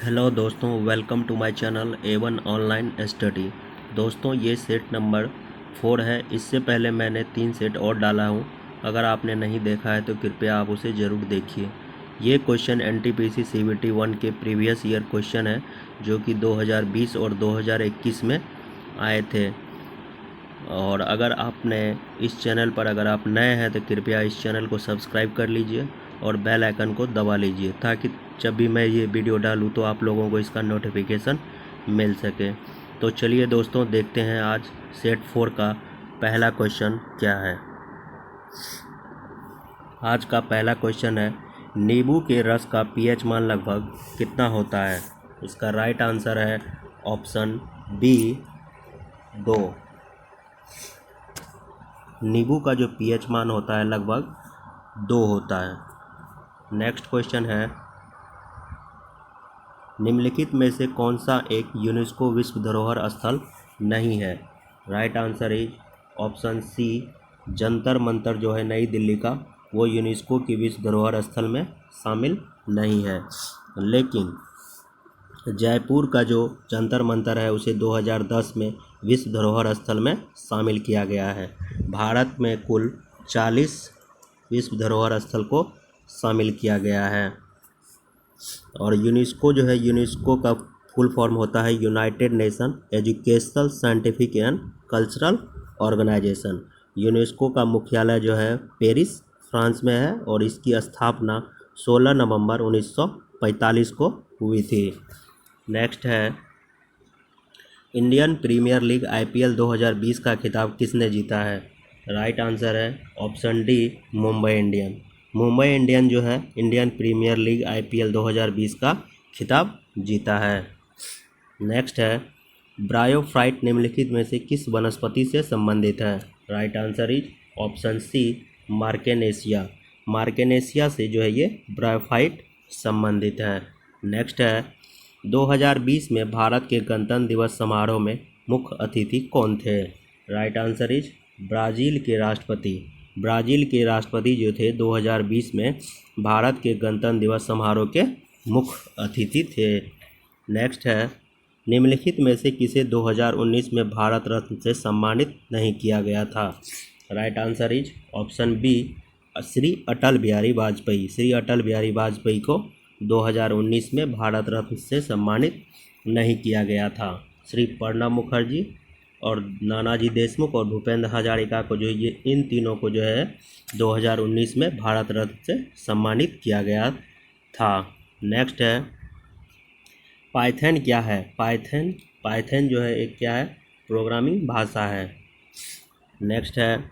Hello दोस्तों, welcome to my channel A1 online study. दोस्तों, ये सेट नंबर 4 है। इससे पहले मैंने 3 सेट और डाला हूँ। अगर आपने नहीं देखा है तो कृपया आप उसे ज़रूर देखिए। ये क्वेश्चन NTPC CBT 1 के प्रीवियस ईयर क्वेश्चन है, जो कि 2020 और 2021 में आए थे। और अगर आपने इस चैनल पर अगर आप नए हैं तो कृपया इस चैनल को सब्सक्राइब कर लीजिए और बेल आइकन को दबा लीजिए, ताकि जब भी मैं ये वीडियो डालूँ तो आप लोगों को इसका नोटिफिकेशन मिल सके। तो चलिए दोस्तों, देखते हैं आज सेट 4 का पहला क्वेश्चन क्या है। आज का पहला क्वेश्चन है, नींबू के रस का pH मान लगभग कितना होता है। इसका राइट आंसर है ऑप्शन बी 2। नींबू का जो pH मान होता है लगभग 2 होता है। नेक्स्ट क्वेश्चन है, निम्नलिखित में से कौन सा एक यूनेस्को विश्व धरोहर स्थल नहीं है। Right answer is option C, Jantar Mantar जो है नई दिल्ली का, वो यूनेस्को की विश्व धरोहर स्थल में शामिल नहीं है। लेकिन जयपुर का जो जंतर मंतर है उसे 2010 में विश्व धरोहर स्थल में शामिल किया गया है। भारत में कुल 40 विश्व धरोहर स्थल को शामिल किया गया है। और यूनेस्को जो है, यूनेस्को का फुल फॉर्म होता है United Nation Educational Scientific and Cultural Organization. UNESCO का मुख्यालय जो है पेरिस, फ्रांस में है और इसकी स्थापना 16 नवंबर 1945 को हुई थी। नेक्स्ट है, इंडियन प्रीमियर लीग IPL 2020 का खिताब किसने जीता है। राइट आंसर है option D, Mumbai Indian. Mumbai Indian जो है इंडियन प्रीमियर लीग IPL 2020 का खिताब जीता है। नेक्स्ट है, ब्रायोफाइट निम्नलिखित में से किस वनस्पति से संबंधित है। Right answer is option C, मार्केनेसिया। मार्केनेसिया से जो है ये ब्रायोफाइट संबंधित है। नेक्स्ट है, 2020 में भारत के गणतंत्र दिवस समारोह में मुख्य अतिथि कौन थे। राइट आंसर इज ब्राज़ील के राष्ट्रपति। ब्राज़ील के राष्ट्रपति जो थे 2020 में भारत के गणतंत्र दिवस समारोह के मुख्य अतिथि थे। नेक्स्ट है, निम्नलिखित में से किसे 2019 में भारत रत्न से सम्मानित नहीं किया गया था। Right answer is option B, Shri Atal Bihari Vajpayee. Shri Atal Bihari Vajpayee को 2019 में भारत रत्न से सम्मानित नहीं किया गया था। श्री प्रणब मुखर्जी और नानाजी देशमुख और भूपेंद्र हजारिका को जो ये इन तीनों को जो है 2019 में भारत रत्न से सम्मानित किया गया था। नेक्स्ट है, पाइथन क्या है। पाइथन जो है एक क्या है, प्रोग्रामिंग भाषा है। नेक्स्ट है,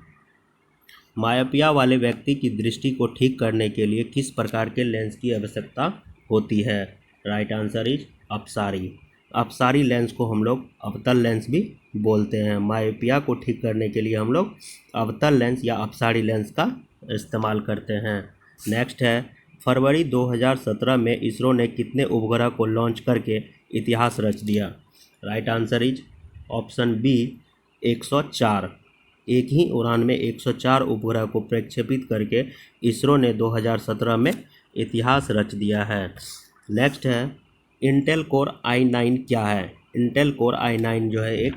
मायोपिया वाले व्यक्ति की दृष्टि को ठीक करने के लिए किस प्रकार के लेंस की आवश्यकता होती है। राइट आंसर इज अपसारी। अपसारी लेंस को हम लोग अवतल लेंस भी बोलते हैं। मायोपिया को ठीक करने के लिए हम लोग अवतल लेंस या अपसारी लेंस का इस्तेमाल करते हैं। नेक्स्ट है, फरवरी 2017 में इसरो ने कितने उपग्रह को लॉन्च करके इतिहास रच दिया। Right answer is option B, 104। एक ही उड़ान में 104 उपग्रह को प्रक्षेपित करके इसरो ने 2017 में इतिहास रच दिया है। नेक्स्ट है, इंटेल कोर i9 क्या है। इंटेल कोर i9 जो है एक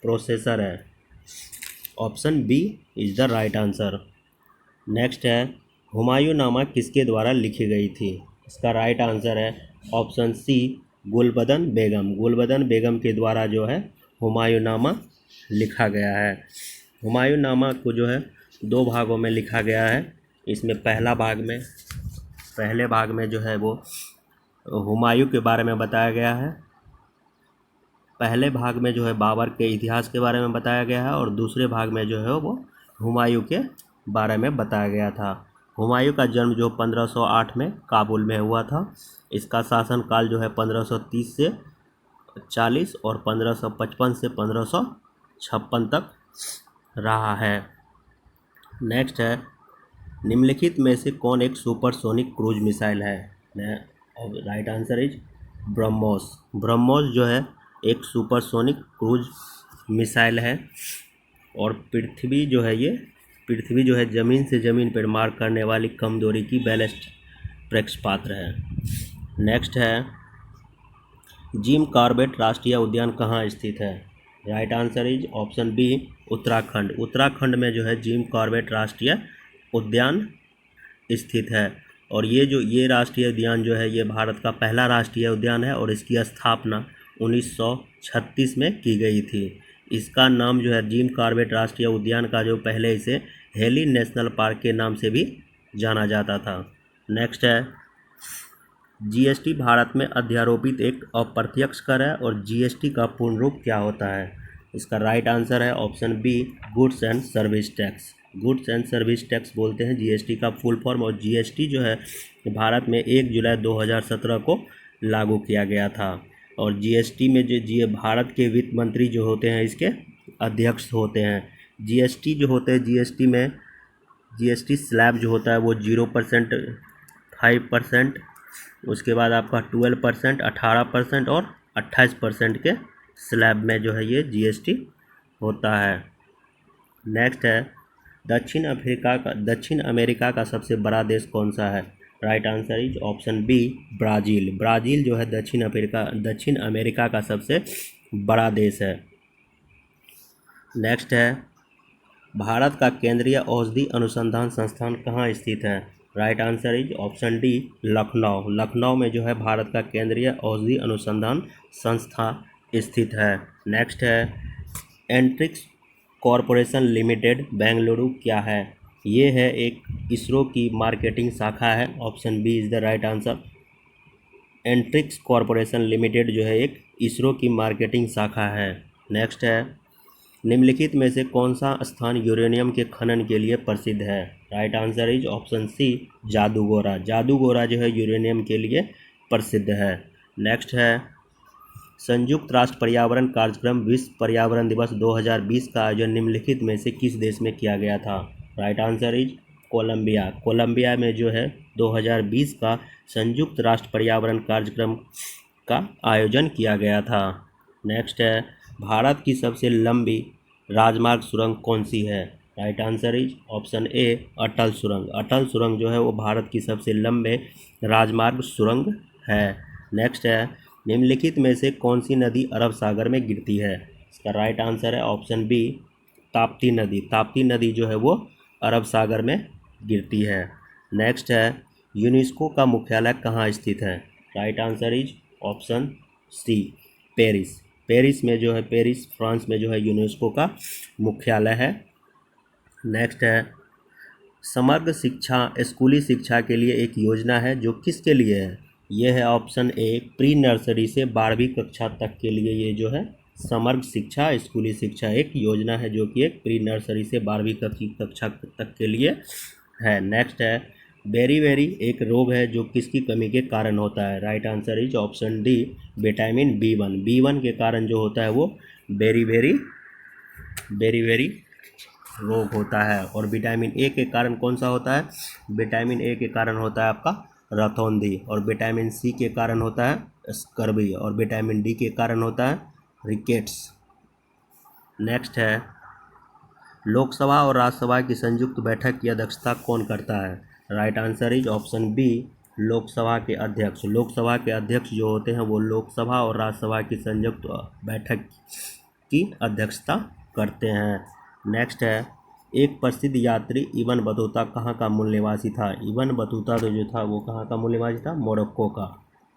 प्रोसेसर है। Option B is the right answer. Next है, हुमायूंनामा किसके द्वारा लिखी गई थी। इसका राइट आंसर है ऑप्शन सी, गुलबदन बेगम। गुलबदन बेगम के द्वारा जो है हुमायूंनामा लिखा गया है। हुमायूंनामा को जो है 2 भागों में लिखा गया है। इसमें पहले भाग में जो है वो हुमायूं के बारे में बताया गया है। पहले भाग में जो है बाबर के इतिहास के बारे में बताया गया है और दूसरे भाग में जो है वो हुमायूं के बारे में बताया गया था। हुमायूं का जन्म जो 1508 में काबुल में हुआ था। इसका शासनकाल जो है 1530 से 40 और 1555 से 1556 तक रहा है। नेक्स्ट है, निम्नलिखित में से कौन एक सुपरसोनिक क्रूज मिसाइल है। Right answer is BrahMos. BrahMos जो है एक सुपरसोनिक क्रूज मिसाइल है और पृथ्वी जो है ज़मीन से ज़मीन पर मार करने वाली कम दूरी की बैलिस्टिक प्रक्षेपास्त्र है। नेक्स्ट है, जिम कॉर्बेट राष्ट्रीय उद्यान कहाँ स्थित है? Right answer is option B Uttarakhand. Uttarakhand में जो है जिम कॉर्बेट राष्ट्रीय उद्यान स्थित है। और ये राष्ट्रीय उद्यान जो है ये भारत का पहला राष्ट्रीय उद्यान है और इसकी स्थापना 1936 में की गई थी। इसका नाम जो है जिम कॉर्बेट राष्ट्रीय उद्यान का जो पहले इसे हेली नेशनल पार्क के नाम से भी जाना जाता था। नेक्स्ट है जीएसटी भारत में अध्यारोपित एक अप्रत्यक्ष कर है और जीएसटी का पूर्ण रूप क्या होता है? इसका राइट आंसर है option B goods and service tax. Goods and service tax बोलते हैं जीएसटी का फुल फॉर्म। और जीएसटी जो है भारत में 1 जुलाई 2017 को लागू किया गया था। और जीएसटी में जो भारत के वित्त मंत्री जो होते हैं इसके अध्यक्ष होते हैं। जीएसटी जो होते हैं जीएसटी में जीएसटी स्लैब जो होता है वो 0%, 5%, उसके बाद आपका 12%, 18% और 28% के स्लैब में जो है ये जीएसटी होता है। नेक्स्ट है दक्षिण अमेरिका का सबसे बड़ा देश कौन सा है? Right answer is option B Brazil. Brazil जो है दक्षिण अमेरिका का सबसे बड़ा देश है। नेक्स्ट है भारत का केंद्रीय औषधि अनुसंधान संस्थान कहाँ स्थित है? Right answer is option D Lucknow. Lucknow में जो है भारत का केंद्रीय औषधि अनुसंधान संस्था स्थित है। नेक्स्ट है एंट्रिक्स कॉरपोरेशन लिमिटेड बेंगलुरु क्या है? ये है एक इसरो की मार्केटिंग शाखा है। Option B is the right answer. Antrix Corporation Limited जो है एक इसरो की मार्केटिंग शाखा है। नेक्स्ट है निम्नलिखित में से कौन सा स्थान यूरेनियम के खनन के लिए प्रसिद्ध है? Right answer is option C Jadugora. Jadugora जो है यूरेनियम के लिए प्रसिद्ध है। नेक्स्ट है संयुक्त राष्ट्र पर्यावरण कार्यक्रम विश्व पर्यावरण दिवस 2020 का आयोजन निम्नलिखित में से किस देश में किया गया था? Right answer is Colombia. Colombia में जो है 2020 का संयुक्त राष्ट्र पर्यावरण कार्यक्रम का आयोजन किया गया था। नेक्स्ट है भारत की सबसे लंबी राजमार्ग सुरंग कौन सी है? Right answer is option A Atal सुरंग। अटल सुरंग जो है वो भारत की सबसे लंबे राजमार्ग सुरंग है। नेक्स्ट है निम्नलिखित में से कौन सी नदी अरब सागर में गिरती है? इसका राइट आंसर है ऑप्शन बी ताप्ती नदी। ताप्ती नदी जो है वो अरब सागर में गिरती है। नेक्स्ट है यूनेस्को का मुख्यालय कहाँ स्थित है? Right answer is option C Paris. Paris में जो है फ्रांस में जो है यूनेस्को का मुख्यालय है। नेक्स्ट है समग्र शिक्षा स्कूली शिक्षा के लिए एक योजना है जो किसके लिए है? ये है ऑप्शन ए प्री नर्सरी से 12वीं कक्षा तक के लिए। ये जो है समग्र शिक्षा स्कूली शिक्षा एक योजना है जो कि एक प्री नर्सरी से 12वीं कक्षा तक के लिए है। नेक्स्ट है बेरीबेरी एक रोग है जो किसकी कमी के कारण होता है? Right answer is option D vitamin B1 के कारण जो होता है वो बेरीबेरी रोग होता है। और विटामिन ए के कारण कौन सा होता है? विटामिन ए के कारण होता है आपका रतौंधी। और विटामिन सी के कारण होता है स्कर्वी। और विटामिन डी के कारण होता है रिकेट्स। नेक्स्ट है लोकसभा और राज्यसभा की संयुक्त बैठक की अध्यक्षता कौन करता है? Right answer is option B Lok Sabha के अध्यक्ष। लोकसभा के अध्यक्ष जो होते हैं वो लोकसभा और राज्यसभा की संयुक्त बैठक की अध्यक्षता करते हैं। नेक्स्ट है एक प्रसिद्ध यात्री इब्न बतूता कहाँ का मूल निवासी था? इब्न बतूता तो जो था वो कहाँ का मूल निवासी था? मोरक्को का।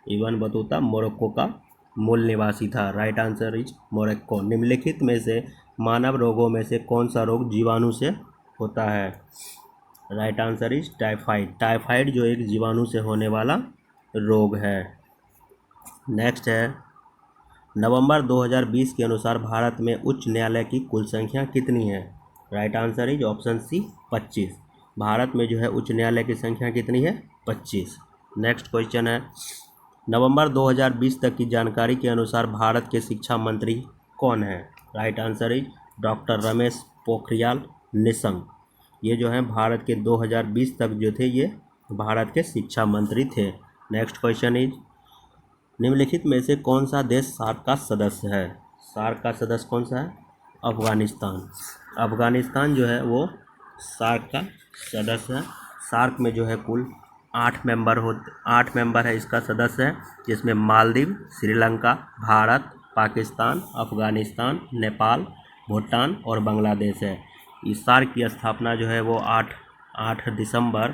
इब्न बतूता मोरक्को का मूल निवासी था। Right answer is Morocco. निम्नलिखित में से मानव रोगों में से कौन सा रोग जीवाणु से होता है? Right answer is typhoid. Typhoid जो एक जीवाणु से होने वाला रोग है। नेक्स्ट है नवंबर 2020 के अनुसार भारत में उच्च न्यायालय की कुल संख्या कितनी है? Right answer is option C 25। Bharat में जो है उच्च न्यायालय की संख्या कितनी है? 25। नेक्स्ट क्वेश्चन है नवंबर 2020 तक की जानकारी के अनुसार भारत के शिक्षा मंत्री कौन है? Right answer is doctor Ramesh Pokhriyal Nishank. ये जो है भारत के 2020 तक जो थे ये भारत के शिक्षा मंत्री थे। नेक्स्ट क्वेश्चन इज निम्नलिखित में से कौन सा देश सार्क का सदस्य है? सार्क का सदस्य कौन सा है? अफगानिस्तान। अफगानिस्तान जो है वो सार्क का सदस्य है। सार्क में जो है कुल 8 मेंबर है इसका सदस्य है, जिसमें मालदीव, श्रीलंका, भारत, पाकिस्तान, अफगानिस्तान, नेपाल, भूटान और बांग्लादेश है। इस सार्क की स्थापना जो है वो 8 दिसंबर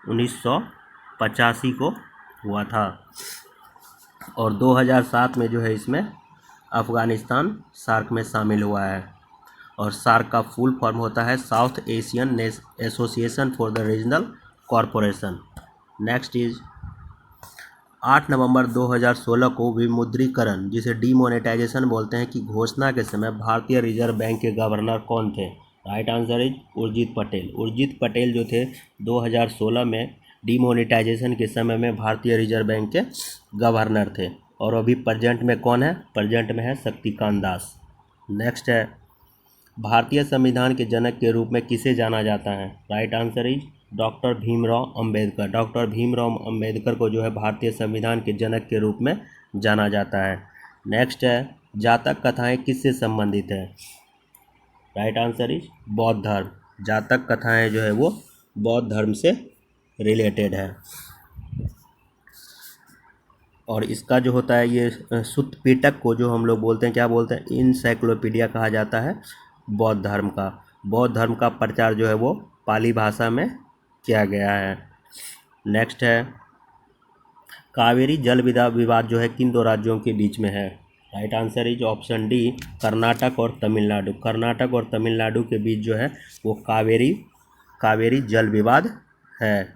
1985 को हुआ था। और 2007 में जो है इसमें अफगानिस्तान सार्क में शामिल हुआ है। और सार्क का फुल फॉर्म होता है south Asian association for the regional corporation. Next is 8 नवंबर 2016 को विमुद्रीकरण, जिसे डीमोनेटाइजेशन बोलते हैं, की घोषणा के समय भारतीय रिजर्व बैंक के गवर्नर कौन थे? Right answer is Urjit Patel. Urjit Patel जो थे 2016 में डीमोनेटाइजेशन के समय में भारतीय रिजर्व बैंक के गवर्नर थे। और अभी प्रेजेंट में कौन है? प्रेजेंट में है शक्तिकांत दास। नेक्स्ट है भारतीय संविधान के जनक के रूप में किसे जाना जाता है? Right answer is doctor Bhimrao Ambedkar. Doctor Bhimrao Ambedkar को जो है भारतीय संविधान के जनक के रूप में जाना जाता है। नेक्स्ट है जातक कथाएं किससे संबंधित है? राइट आंसर इज बौद्ध धर्म। जातक कथाएं जो है वो बौद्ध धर्म से रिलेटेड है। और इसका जो होता है ये सुत्त पिटक को जो हम लोग बोलते हैं, क्या बोलते हैं? इनसाइक्लोपीडिया कहा जाता है बौद्ध धर्म का। बौद्ध धर्म का प्रचार जो है वो पाली भाषा में किया गया है। नेक्स्ट है कावेरी जल विवाद जो है किन दो राज्यों के बीच में है? Right answer is option D Karnataka और तमिलनाडु। कर्नाटक और तमिलनाडु के बीच जो है वो कावेरी जल विवाद है।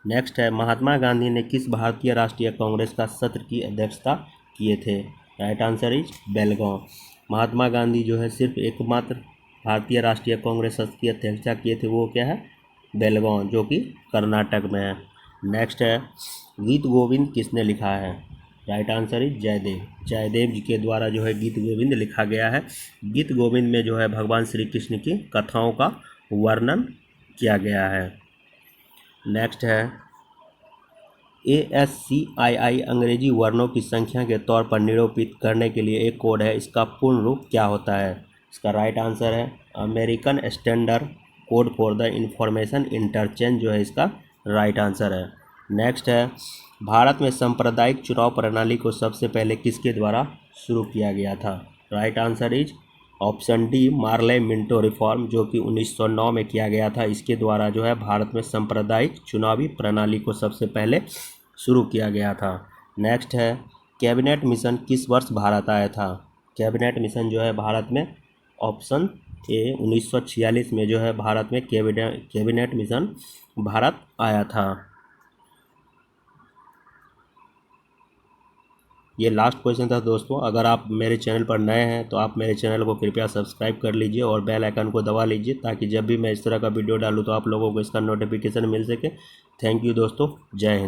नेक्स्ट है महात्मा गांधी ने किस भारतीय राष्ट्रीय कांग्रेस का सत्र की अध्यक्षता किए थे? Right answer is Belgaum. Mahatma Gandhi जो है सिर्फ एकमात्र भारतीय राष्ट्रीय कांग्रेस सत्र की अध्यक्षता किए थे, वो क्या है? बेलगांव, जो कि कर्नाटक में है। नेक्स्ट है गीत गोविंद किसने लिखा है? Right answer is Jayadev. Jayadev ji के द्वारा जो है गीत गोविंद लिखा गया है। गीत गोविंद में जो है भगवान श्री कृष्ण की कथाओं का वर्णन किया गया है। नेक्स्ट है ASCII अंग्रेजी वर्णों की संख्या के तौर पर निरूपित करने के लिए एक कोड है, इसका पूर्ण रूप क्या होता है? इसका राइट आंसर है American standard code for the information interchange, जो है इसका राइट आंसर है। नेक्स्ट है भारत में सांप्रदायिक चुनाव प्रणाली को सबसे पहले किसके द्वारा शुरू किया गया था? Right answer is option D Morley Minto reform, जो कि 1909 में किया गया था। इसके द्वारा जो है भारत में सांप्रदायिक चुनावी प्रणाली को सबसे पहले शुरू किया गया था। नेक्स्ट है कैबिनेट मिशन किस वर्ष भारत आया था? कैबिनेट मिशन जो है भारत में ऑप्शन ए 1946 में जो है भारत में कैबिनेट मिशन भारत आया था। ये लास्ट क्वेश्चन था दोस्तों। अगर आप मेरे चैनल पर नए हैं तो आप मेरे चैनल को कृपया सब्सक्राइब कर लीजिए और बेल आइकन को दबा लीजिए, ताकि जब भी मैं इस तरह का वीडियो डालूँ तो आप लोगों को इसका नोटिफिकेशन मिल सके। थैंक यू दोस्तों, जय हिंद।